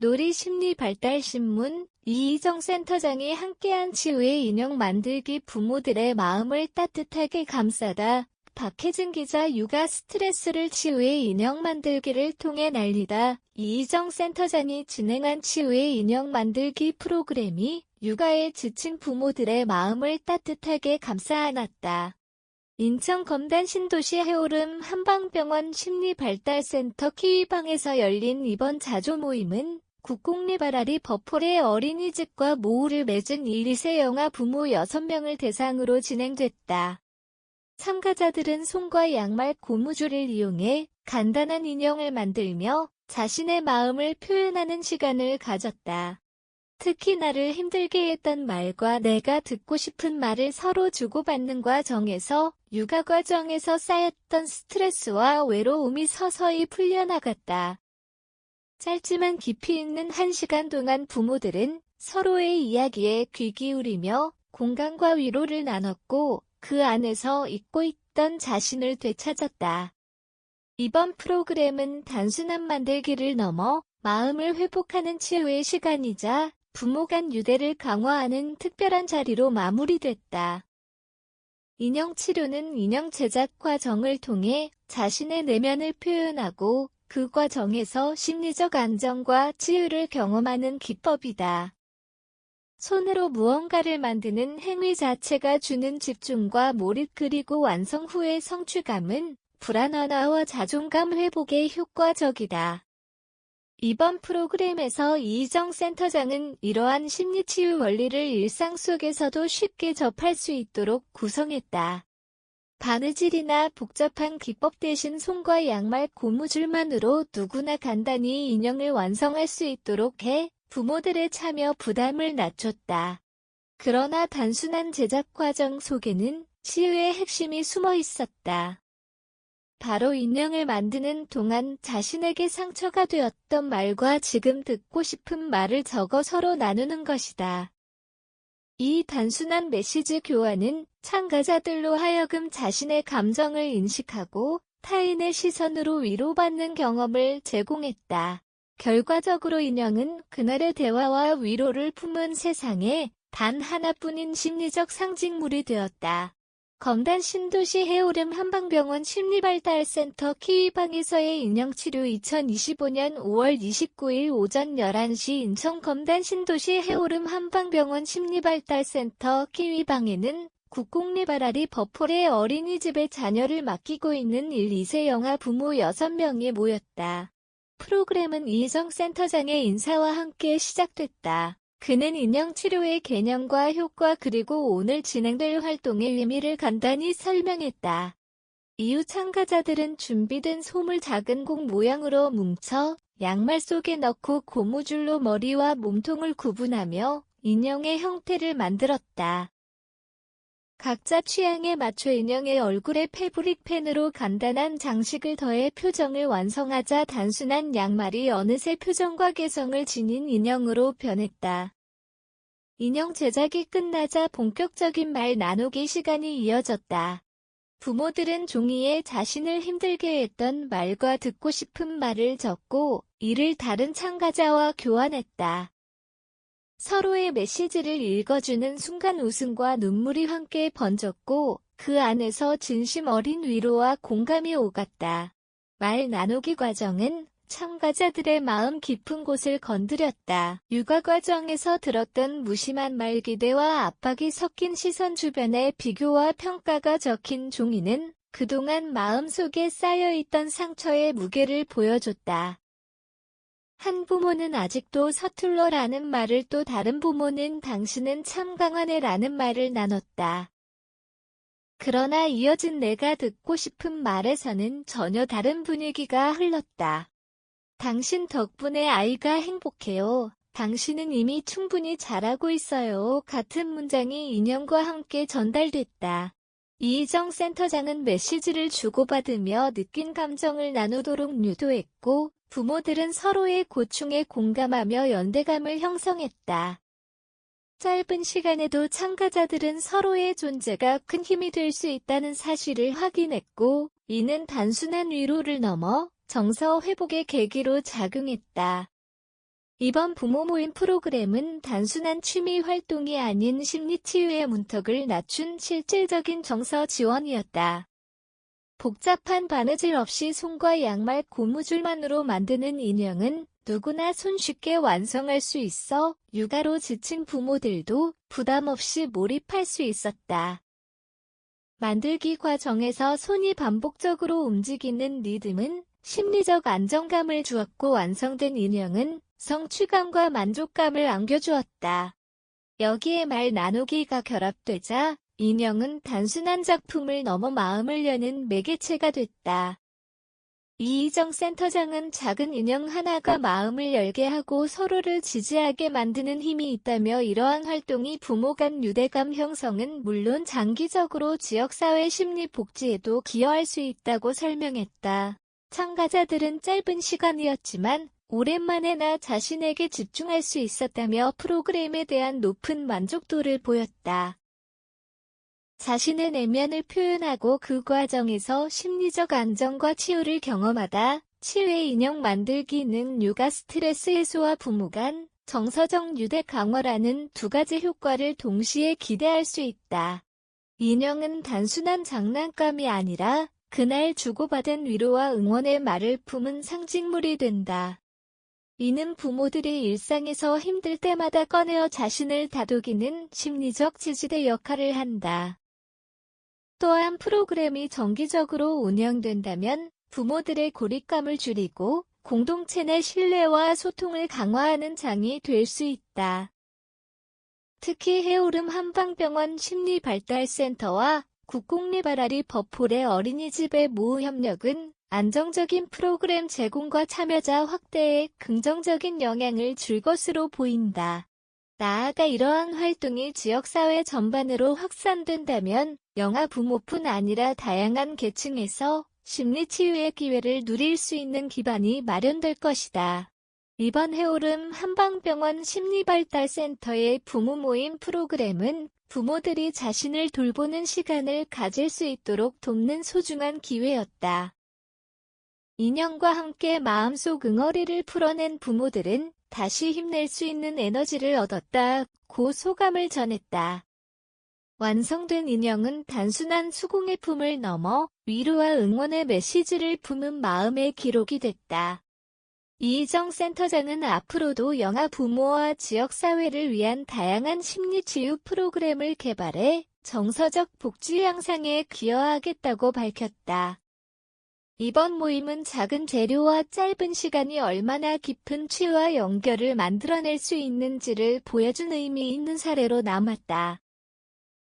놀이심리발달신문 이희정 센터장이 함께한 치유의 인형 만들기 부모들의 마음을 따뜻하게 감싸다. 박혜진 기자 육아 스트레스를 치유의 인형 만들기를 통해 날리다. 이희정 센터장이 진행한 치유의 인형 만들기 프로그램이 육아에 지친 부모들의 마음을 따뜻하게 감싸 안았다. 인천 검단 신도시 해오름 한방병원 심리발달센터 키위방에서 열린 이번 자조 모임은 국공립아라리 버폴의 어린이집과 모우를 맺은 1, 2세 영아 부모 6명을 대상으로 진행됐다. 참가자들은 손과 양말 고무줄을 이용해 간단한 인형을 만들며 자신의 마음을 표현하는 시간을 가졌다. 특히 나를 힘들게 했던 말과 내가 듣고 싶은 말을 서로 주고받는 과정에서 육아 과정에서 쌓였던 스트레스와 외로움이 서서히 풀려나갔다. 짧지만 깊이 있는 1시간 동안 부모들은 서로의 이야기에 귀 기울이며 공감과 위로를 나눴고 그 안에서 잊고 있던 자신을 되찾았다. 이번 프로그램은 단순한 만들기를 넘어 마음을 회복하는 치유의 시간이자 부모 간 유대를 강화하는 특별한 자리로 마무리됐다. 인형 치료는 인형 제작 과정을 통해 자신의 내면을 표현하고 그 과정에서 심리적 안정과 치유를 경험하는 기법이다. 손으로 무언가를 만드는 행위 자체가 주는 집중과 몰입 그리고 완성 후의 성취감은 불안 완화와 자존감 회복에 효과적이다. 이번 프로그램에서 이희정 센터장은 이러한 심리치유 원리를 일상 속에서도 쉽게 접할 수 있도록 구성했다. 바느질이나 복잡한 기법 대신 손과 양말 고무줄만으로 누구나 간단히 인형을 완성할 수 있도록 해 부모들의 참여 부담을 낮췄다. 그러나 단순한 제작 과정 속에는 치유의 핵심이 숨어 있었다. 바로 인형을 만드는 동안 자신에게 상처가 되었던 말과 지금 듣고 싶은 말을 적어 서로 나누는 것이다. 이 단순한 메시지 교환은 참가자들로 하여금 자신의 감정을 인식하고 타인의 시선으로 위로받는 경험을 제공했다. 결과적으로 인형은 그날의 대화와 위로를 품은 세상에 단 하나뿐인 심리적 상징물이 되었다. 검단 신도시 해오름 한방병원 심리발달센터 키위방에서의 인형치료 2025년 5월 29일 오전 11시 인천 검단 신도시 해오름 한방병원 심리발달센터 키위방에는 국공립아라리 버폴의 어린이집에 자녀를 맡기고 있는 1, 2세 영아 부모 6명이 모였다. 프로그램은 이희정 센터장의 인사와 함께 시작됐다. 그는 인형 치료의 개념과 효과 그리고 오늘 진행될 활동의 의미를 간단히 설명했다. 이후 참가자들은 준비된 솜을 작은 공 모양으로 뭉쳐 양말 속에 넣고 고무줄로 머리와 몸통을 구분하며 인형의 형태를 만들었다. 각자 취향에 맞춰 인형의 얼굴에 패브릭 펜으로 간단한 장식을 더해 표정을 완성하자 단순한 양말이 어느새 표정과 개성을 지닌 인형으로 변했다. 인형 제작이 끝나자 본격적인 말 나누기 시간이 이어졌다. 부모들은 종이에 자신을 힘들게 했던 말과 듣고 싶은 말을 적고 이를 다른 참가자와 교환했다. 서로의 메시지를 읽어주는 순간 웃음과 눈물이 함께 번졌고 그 안에서 진심 어린 위로와 공감이 오갔다. 말 나누기 과정은 참가자들의 마음 깊은 곳을 건드렸다. 육아 과정에서 들었던 무심한 말 기대와 압박이 섞인 시선 주변의 비교와 평가가 적힌 종이는 그동안 마음속에 쌓여있던 상처의 무게를 보여줬다. 한 부모는 아직도 서툴러라는 말을 또 다른 부모는 당신은 참 강하네라는 말을 나눴다. 그러나 이어진 내가 듣고 싶은 말에서는 전혀 다른 분위기가 흘렀다. 당신 덕분에 아이가 행복해요. 당신은 이미 충분히 잘하고 있어요. 같은 문장이 인형과 함께 전달됐다. 이희정 센터장은 메시지를 주고받으며 느낀 감정을 나누도록 유도했고 부모들은 서로의 고충에 공감하며 연대감을 형성했다. 짧은 시간에도 참가자들은 서로의 존재가 큰 힘이 될 수 있다는 사실을 확인했고 이는 단순한 위로를 넘어 정서 회복의 계기로 작용했다. 이번 부모 모임 프로그램은 단순한 취미 활동이 아닌 심리치유의 문턱을 낮춘 실질적인 정서 지원이었다. 복잡한 바느질 없이 손과 양말 고무줄만으로 만드는 인형은 누구나 손쉽게 완성할 수 있어 육아로 지친 부모들도 부담 없이 몰입할 수 있었다. 만들기 과정에서 손이 반복적으로 움직이는 리듬은 심리적 안정감을 주었고, 완성된 인형은 성취감과 만족감을 안겨주었다. 여기에 말 나누기가 결합되자 인형은 단순한 작품을 넘어 마음을 여는 매개체가 됐다. 이희정 센터장은 작은 인형 하나가 마음을 열게 하고 서로를 지지하게 만드는 힘이 있다며, 이러한 활동이 부모 간 유대감 형성은 물론 장기적으로 지역사회 심리 복지에도 기여할 수 있다고 설명했다. 참가자들은 짧은 시간이었지만 오랜만에 나 자신에게 집중할 수 있었다며 프로그램에 대한 높은 만족도를 보였다. 자신의 내면을 표현하고 그 과정에서 심리적 안정과 치유를 경험하다. 치유의 인형 만들기는 육아 스트레스 해소와 부모 간 정서적 유대 강화라는 두 가지 효과를 동시에 기대할 수 있다. 인형은 단순한 장난감이 아니라 그날 주고받은 위로와 응원의 말을 품은 상징물이 된다. 이는 부모들이 일상에서 힘들 때마다 꺼내어 자신을 다독이는 심리적 지지대 역할을 한다. 또한 프로그램이 정기적으로 운영된다면 부모들의 고립감을 줄이고 공동체 내 신뢰와 소통을 강화하는 장이 될 수 있다. 특히 해오름 한방병원 심리발달센터와 국공립아라리 버폴의 어린이집의 모후 협력은 안정적인 프로그램 제공과 참여자 확대에 긍정적인 영향을 줄 것으로 보인다. 나아가 이러한 활동이 지역사회 전반으로 확산된다면 영아 부모뿐 아니라 다양한 계층에서 심리치유의 기회를 누릴 수 있는 기반이 마련될 것이다. 이번 해오름 한방병원 심리발달센터의 부모 모임 프로그램은 부모들이 자신을 돌보는 시간을 가질 수 있도록 돕는 소중한 기회였다. 인형과 함께 마음속 응어리를 풀어낸 부모들은 다시 힘낼 수 있는 에너지를 얻었다고 소감을 전했다. 완성된 인형은 단순한 수공예 품을 넘어 위로와 응원의 메시지를 품은 마음의 기록이 됐다. 이희정 센터장은 앞으로도 영아 부모와 지역사회를 위한 다양한 심리치유 프로그램을 개발해 정서적 복지 향상에 기여하겠다고 밝혔다. 이번 모임은 작은 재료와 짧은 시간이 얼마나 깊은 치유와 연결을 만들어낼 수 있는지를 보여준 의미 있는 사례로 남았다.